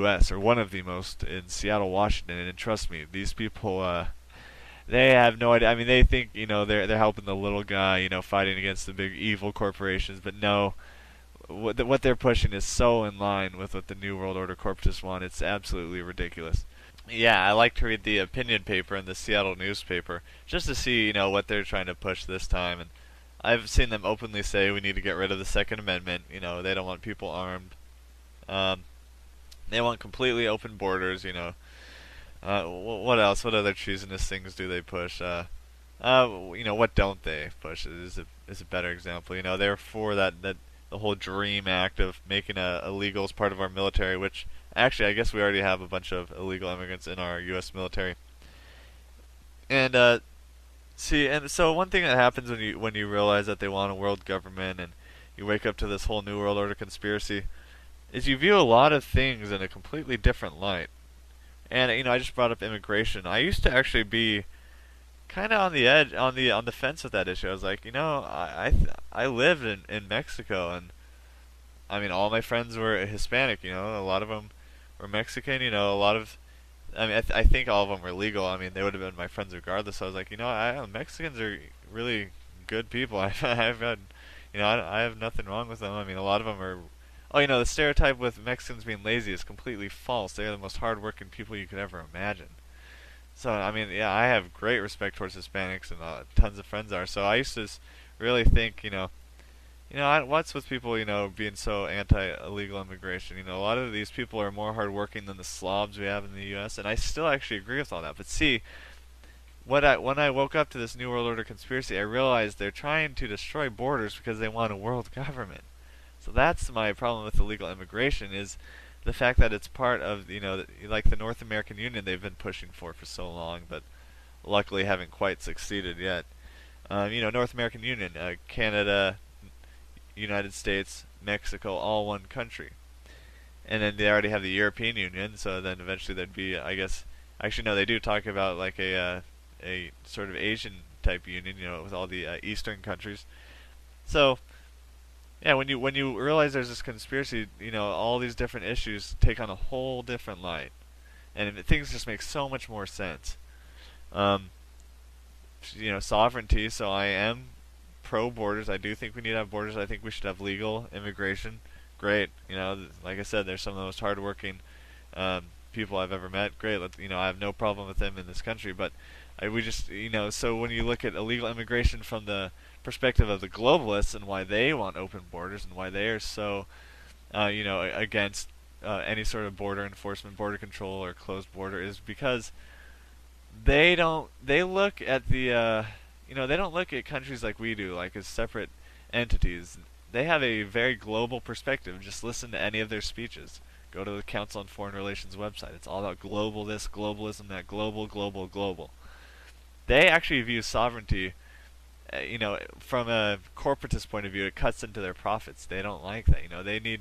U.S., or one of the most, in Seattle, Washington. And trust me, these people, they have no idea. I mean, they think, they're helping the little guy, fighting against the big evil corporations, but no, what they're pushing is so in line with what the New World Order corporatists want. It's absolutely ridiculous. Yeah, I like to read the opinion paper in the Seattle newspaper just to see, what they're trying to push this time. And I've seen them openly say we need to get rid of the Second Amendment. They don't want people armed. Um, they want completely open borders. What else? What other treasonous things do they push? What don't they push? Is a better example. They're for that the whole Dream Act of making illegals part of our military, which actually I guess we already have a bunch of illegal immigrants in our U.S. military. And and so one thing that happens when you realize that they want a world government and you wake up to this whole New World Order conspiracy is you view a lot of things in a completely different light. And I just brought up immigration. I used to actually be kind of on the edge, on the fence with that issue. I was like, I lived in Mexico, and I mean, all my friends were Hispanic. A lot of them were Mexican. A lot of, I mean, I think all of them were legal. I mean, they would have been my friends regardless. So I was like, Mexicans are really good people. I've had, I have nothing wrong with them. I mean, a lot of them are. Oh, the stereotype with Mexicans being lazy is completely false. They are the most hardworking people you could ever imagine. So, I mean, yeah, I have great respect towards Hispanics, and tons of friends are. So I used to really think, what's with people, being so anti-illegal immigration? A lot of these people are more hardworking than the slobs we have in the U.S., and I still actually agree with all that. But see, when I woke up to this New World Order conspiracy, I realized they're trying to destroy borders because they want a world government. So that's my problem with illegal immigration, is the fact that it's part of, like the North American Union they've been pushing for so long, but luckily haven't quite succeeded yet. North American Union, Canada, United States, Mexico, all one country. And then they already have the European Union, so then eventually there'd be, I guess, actually no, they do talk about like a sort of Asian type union, with all the Eastern countries. So, yeah, when you realize there's this conspiracy, all these different issues take on a whole different light, and things just make so much more sense. Sovereignty. So I am pro borders. I do think we need to have borders. I think we should have legal immigration. Great. Like I said, they're some of the most hardworking people I've ever met. Great. I have no problem with them in this country, but we just, so when you look at illegal immigration from the perspective of the globalists and why they want open borders and why they are so, against any sort of border enforcement, border control, or closed border, is because they look at they don't look at countries like we do, like as separate entities. They have a very global perspective. Just listen to any of their speeches. Go to the Council on Foreign Relations website. It's all about global this, globalism that, global, global, global. They actually view sovereignty, from a corporatist point of view. It cuts into their profits. They don't like that.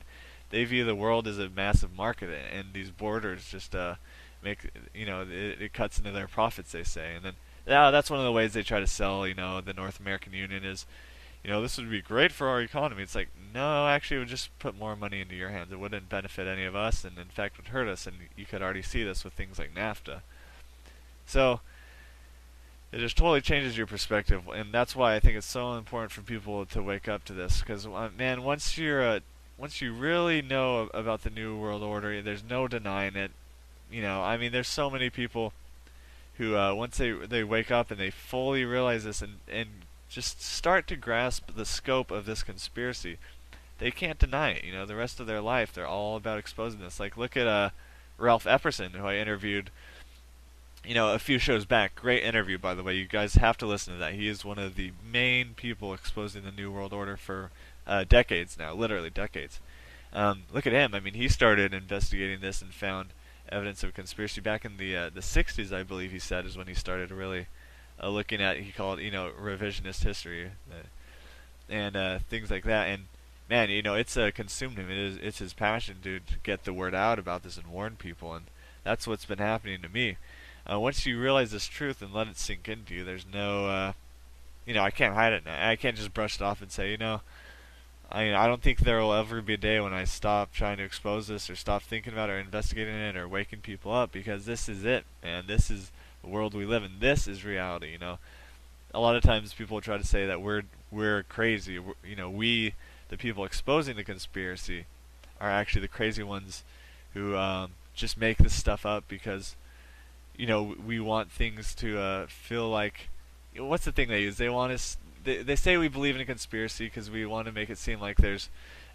They view the world as a massive market, and these borders just make, it cuts into their profits, they say. And then that's one of the ways they try to sell, the North American Union is, this would be great for our economy. It's like, no, actually it would just put more money into your hands. It wouldn't benefit any of us, and in fact would hurt us, and you could already see this with things like NAFTA. So it just totally changes your perspective, and that's why I think it's so important for people to wake up to this. Because man, once you really know about the New World Order, there's no denying it. There's so many people who once they wake up and they fully realize this and just start to grasp the scope of this conspiracy, they can't deny it. The rest of their life they're all about exposing this. Like, look at Ralph Epperson, who I interviewed a few shows back. Great interview, by the way. You guys have to listen to that. He is one of the main people exposing the New World Order for decades now, literally decades. Look at him. He started investigating this and found evidence of conspiracy back in the 60s, I believe he said, is when he started really looking at, he called it, revisionist history and things like that. And man, it's consumed him. It's his passion to get the word out about this and warn people, and that's what's been happening to me. Once you realize this truth and let it sink into you, there's no, I can't hide it now. I can't just brush it off and say, I don't think there will ever be a day when I stop trying to expose this or stop thinking about it or investigating it or waking people up, because this is it, man. This is the world we live in. This is reality, you know. A lot of times people try to say that we're crazy. We, the people exposing the conspiracy, are actually the crazy ones who just make this stuff up because we want things to feel like. What's the thing they use? They want us. They say we believe in a conspiracy because we want to make it seem like there's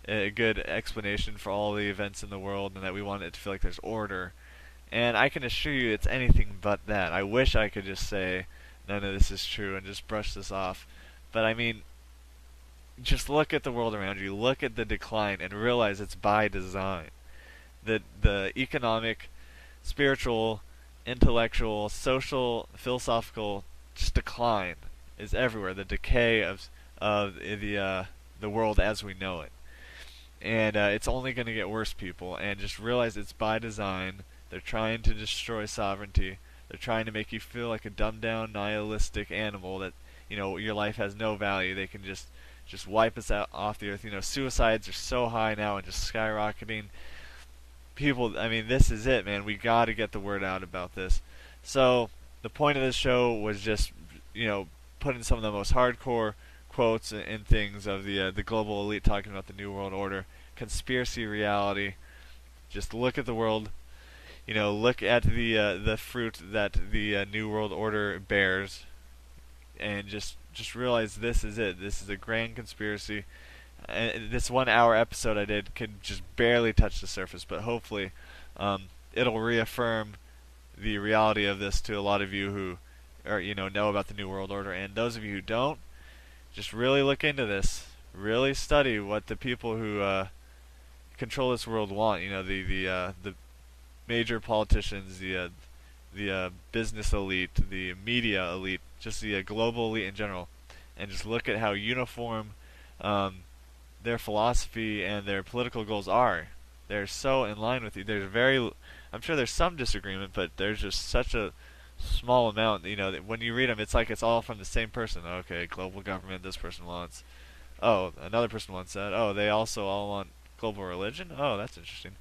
a good explanation for all the events in the world, and that we want it to feel like there's order. And I can assure you, it's anything but that. I wish I could just say none of this is true and just brush this off. But I mean, just look at the world around you. Look at the decline and realize it's by design. The economic, spiritual, intellectual, social, philosophical just decline is everywhere. The decay of the world as we know it, and it's only going to get worse, people. And just realize it's by design. They're trying to destroy sovereignty. They're trying to make you feel like a dumbed down, nihilistic animal that your life has no value. They can just wipe us out off the earth. Suicides are so high now and just skyrocketing. People, I mean, this is it, man. We got to get the word out about this. So the point of this show was just, putting some of the most hardcore quotes and things of the global elite talking about the New World Order, conspiracy, reality. Just look at the world. Look at the fruit that the New World Order bears, and just realize this is it. This is a grand conspiracy. And this 1 hour episode I did could just barely touch the surface, but hopefully it'll reaffirm the reality of this to a lot of you who know about the New World Order, and those of you who don't, just really look into this. Really study what the people who control this world want. The major politicians, the business elite, the media elite, just the global elite in general, and just look at how uniform their philosophy and their political goals are. They're so in line with you. I'm sure there's some disagreement, but there's just such a small amount. That when you read them, it's like it's all from the same person. Okay, global government. This person wants. Oh, another person wants that. Oh, they also all want global religion. Oh, that's interesting.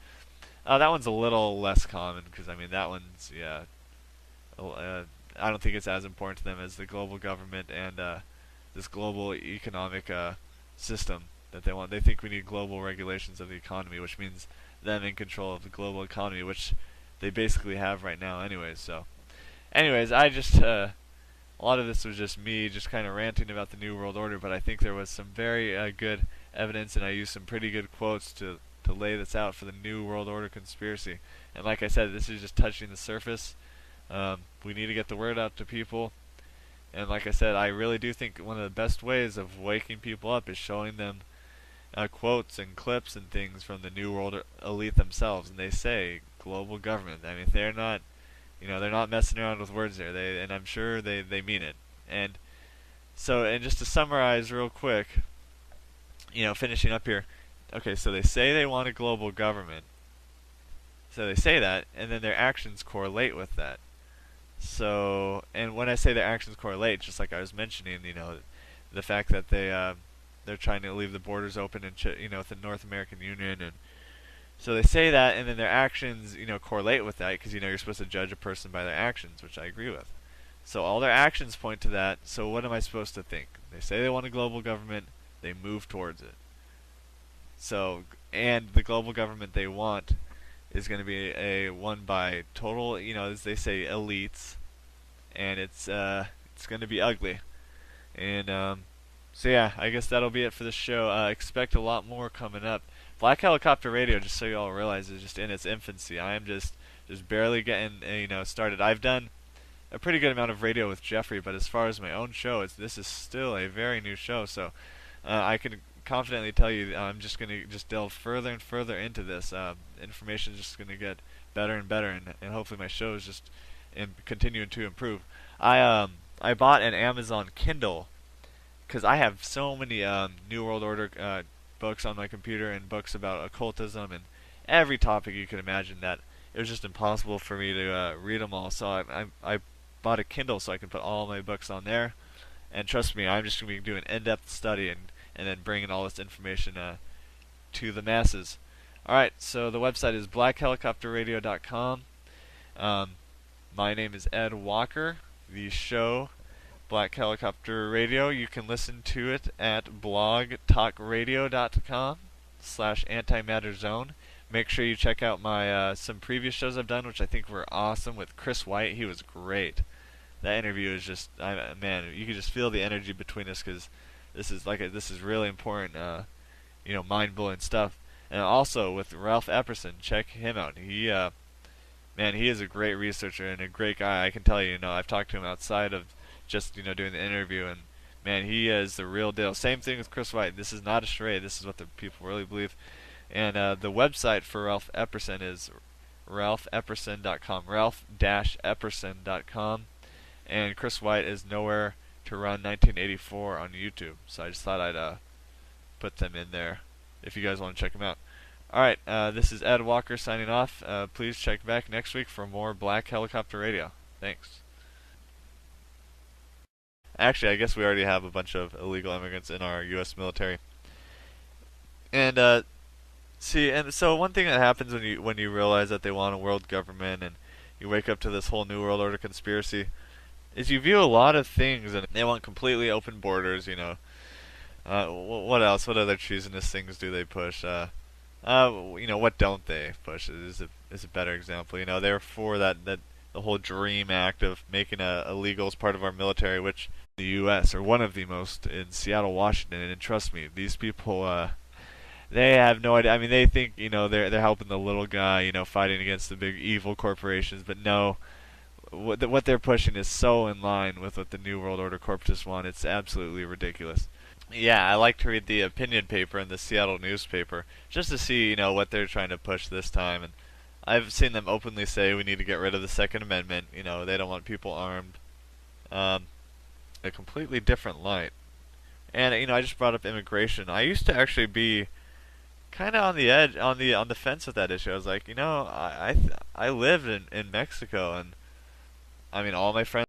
That one's a little less common because that one's I don't think it's as important to them as the global government and this global economic system that they want. They think we need global regulations of the economy, which means them in control of the global economy, which they basically have right now anyways. So anyways, I just a lot of this was just me just kind of ranting about the New World Order, but I think there was some very good evidence, and I used some pretty good quotes to lay this out for the New World Order conspiracy. And like I said, this is just touching the surface. We need to get the word out to people. And like I said, I really do think one of the best ways of waking people up is showing them quotes and clips and things from the New World elite themselves. And they say global government. I mean, they're not, they're not messing around with words there. And I'm sure they mean it. And so, and just to summarize real quick, finishing up here. Okay, so they say they want a global government. So they say that, and then their actions correlate with that. So, and when I say their actions correlate, just like I was mentioning, the fact that they're trying to leave the borders open and with the North American Union, and so they say that, and then their actions correlate with that because you're supposed to judge a person by their actions, which I agree with. So all their actions point to that. So what am I supposed to think? They say they want a global government, they move towards it. So, and the global government they want is going to be a one by total, as they say, elites, and it's going to be ugly. And so yeah, I guess that'll be it for the show. Expect a lot more coming up. Black Helicopter Radio, just so you all realize, is just in its infancy. I am just barely getting started. I've done a pretty good amount of radio with Jeffrey, but as far as my own show, this is still a very new show. So I can confidently tell you I'm just going to delve further and further into this. Information is just going to get better and better, and hopefully my show is just continuing to improve. I bought an Amazon Kindle because I have so many New World Order books on my computer and books about occultism and every topic you could imagine that it was just impossible for me to read them all. So I bought a Kindle so I can put all my books on there. And trust me, I'm just going to be doing in-depth study and and then bringing all this information to the masses. All right, so the website is blackhelicopterradio.com. Um, my name is Ed Walker. The show Black Helicopter Radio, you can listen to it at blogtalkradio.com/antimatterzone. Make sure you check out my some previous shows I've done, which I think were awesome with Chris White. He was great. That interview is just, man, you can just feel the energy between us because this is really important, mind blowing stuff. And also with Ralph Epperson, check him out. Man, he is a great researcher and a great guy. I can tell you, I've talked to him outside of just, doing the interview, and man, he is the real deal. Same thing with Chris White. This is not a charade. This is what the people really believe. And the website for Ralph Epperson is ralphepperson.com, ralph-epperson.com. And Chris White is Nowhere to Run 1984 on YouTube. So I just thought I'd put them in there if you guys want to check them out. Alright, this is Ed Walker signing off. Please check back next week for more Black Helicopter Radio. Thanks. Actually, I guess we already have a bunch of illegal immigrants in our U.S. military. And and so one thing that happens when you realize that they want a world government and you wake up to this whole New World Order conspiracy is you view a lot of things, and they want completely open borders. What else? What other treasonous things do they push? What don't they push? Is a better example. They're for that the whole DREAM Act of making illegals part of our military, which the U.S. are one of the most in Seattle, Washington. And trust me, these people, they have no idea. I mean, they think they're helping the little guy, fighting against the big evil corporations, but no. What they're pushing is so in line with what the New World Order corporatists want. It's absolutely ridiculous. Yeah, I like to read the opinion paper in the Seattle newspaper just to see, what they're trying to push this time. And I've seen them openly say we need to get rid of the Second Amendment. They don't want people armed. A completely different light. And I just brought up immigration. I used to actually be kind of on the edge, on the fence with that issue. I was like, I lived in Mexico, and I mean, all my friends